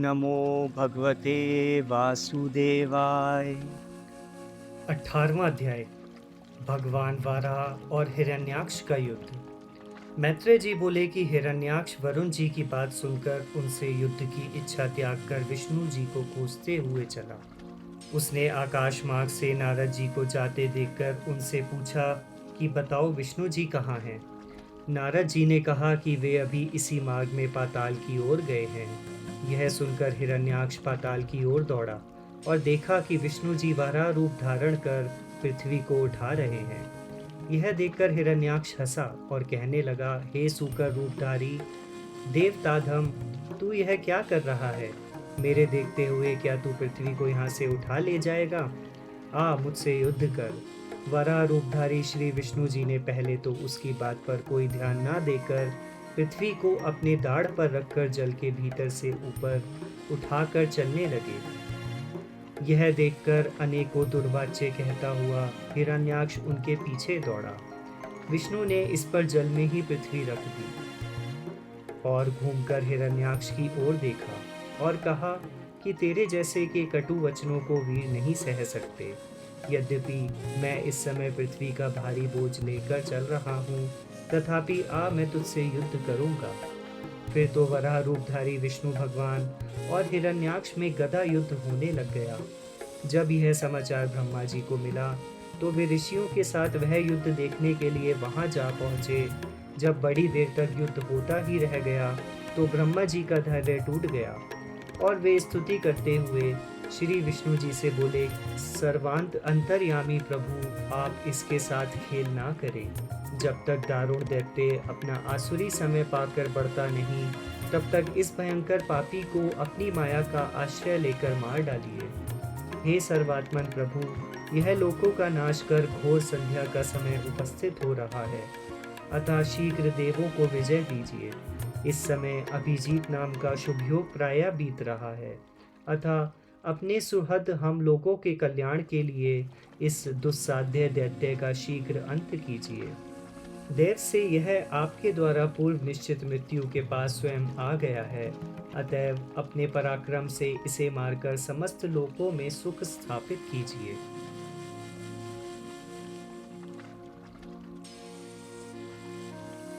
नमो भगवते वासुदेवाय। 18वां अध्याय भगवान वाराह और हिरण्याक्ष का युद्ध। मैत्रेय जी बोले कि हिरण्याक्ष वरुण जी की बात सुनकर उनसे युद्ध की इच्छा त्याग कर विष्णु जी को खोजते हुए चला। उसने आकाश मार्ग से नारद जी को जाते देखकर उनसे पूछा कि बताओ विष्णु जी कहाँ हैं। नारद जी ने कहा कि वे अभी इसी मार्ग में पाताल की ओर गए हैं। यह सुनकर हिरण्याक्ष पाताल की ओर दौड़ा और देखा कि विष्णु जी वाराह रूप धारण कर पृथ्वी को उठा रहे हैं। यह देखकर हिरण्याक्ष हंसा और कहने लगा, हे सूकर रूपधारी देवताधम, तू यह क्या कर रहा है? मेरे देखते हुए क्या तू पृथ्वी को यहाँ से उठा ले जाएगा? आ मुझसे युद्ध कर। वराह रूपधारी श्री विष्णु जी ने पहले तो उसकी बात पर कोई ध्यान ना देकर पृथ्वी को अपने दाढ़ पर रखकर जल के भीतर से ऊपर उठाकर चलने लगे। यह देखकर अनेकों दुर्वाच्य कहता हुआ हिरण्याक्ष उनके पीछे दौड़ा। विष्णु ने इस पर जल में ही पृथ्वी रख दी और घूमकर हिरण्याक्ष की ओर देखा और कहा कि तेरे जैसे के कटु वचनों को वीर नहीं सह सकते। यद्यपि मैं इस समय पृथ्वी का भारी बोझ लेकर चल रहा हूँ, तथापि आ मैं तुझसे युद्ध करूँगा। फिर तो वराह रूपधारी विष्णु भगवान और हिरण्याक्ष में गदा युद्ध होने लग गया। जब यह समाचार ब्रह्मा जी को मिला तो वे ऋषियों के साथ वह युद्ध देखने के लिए वहां जा पहुंचे। जब बड़ी देर तक युद्ध होता ही रह गया तो ब्रह्मा जी का धैर्य टूट गया और वे स्तुति करते हुए श्री विष्णु जी से बोले, सर्वांत अंतर्यामी प्रभु, आप इसके साथ खेल ना करें। जब तक दारुण दैत्य अपना आसुरी समय पाकर बढ़ता नहीं, तब तक इस भयंकर पापी को अपनी माया का आश्रय लेकर मार डालिए। हे सर्वात्मन प्रभु, यह लोकों का नाश कर घोर संध्या का समय उपस्थित हो रहा है, अतः शीघ्र देवों को विजय दीजिए। इस समय अभिजीत नाम का शुभ योग प्रायः बीत रहा है, अतः अपने सुहृद हम लोगों के कल्याण के लिए इस दुस्साध्य दैत्य का शीघ्र अंत कीजिए। देव से यह आपके द्वारा पूर्व निश्चित मृत्यु के पास स्वयं आ गया है, अतएव अपने पराक्रम से इसे मारकर समस्त लोकों में सुख स्थापित कीजिए।